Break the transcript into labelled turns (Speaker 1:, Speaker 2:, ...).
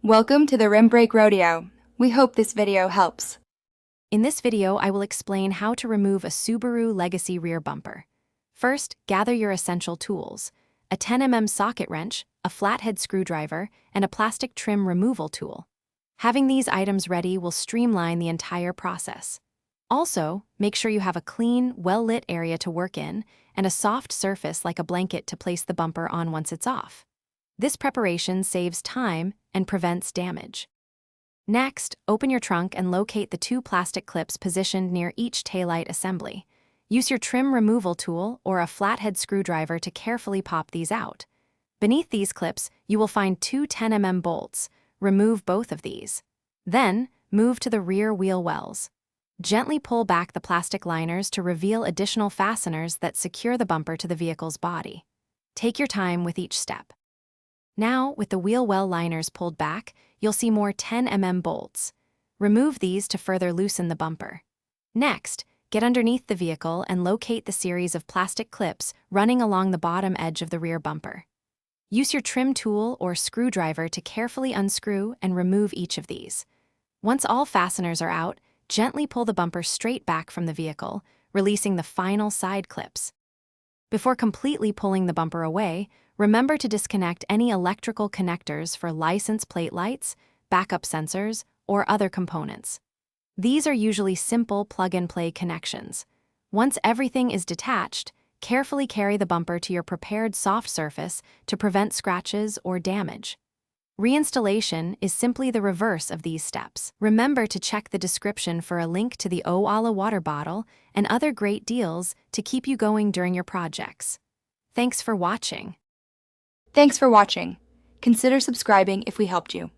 Speaker 1: Welcome to the Rim Break Rodeo. We hope this video helps.
Speaker 2: In this video, I will explain how to remove a Subaru Legacy rear bumper. First, gather your essential tools: a 10mm socket wrench, a flathead screwdriver, and a plastic trim removal tool. Having these items ready will streamline the entire process. Also, make sure you have a clean, well-lit area to work in and a soft surface like a blanket to place the bumper on once it's off. This preparation saves time and prevents damage. Next, open your trunk and locate the two plastic clips positioned near each taillight assembly. Use your trim removal tool or a flathead screwdriver to carefully pop these out. Beneath these clips, you will find two 10mm bolts. Remove both of these. Then, move to the rear wheel wells. Gently pull back the plastic liners to reveal additional fasteners that secure the bumper to the vehicle's body. Take your time with each step. Now, with the wheel well liners pulled back, you'll see more 10mm bolts. Remove these to further loosen the bumper. Next, get underneath the vehicle and locate the series of plastic clips running along the bottom edge of the rear bumper. Use your trim tool or screwdriver to carefully unscrew and remove each of these. Once all fasteners are out, gently pull the bumper straight back from the vehicle, releasing the final side clips. Before completely pulling the bumper away, remember to disconnect any electrical connectors for license plate lights, backup sensors, or other components. These are usually simple plug-and-play connections. Once everything is detached, carefully carry the bumper to your prepared soft surface to prevent scratches or damage. Reinstallation is simply the reverse of these steps. Remember to check the description for a link to the Owala water bottle and other great deals to keep you going during your projects. Thanks for watching.
Speaker 1: Thanks for watching. Consider subscribing if we helped you.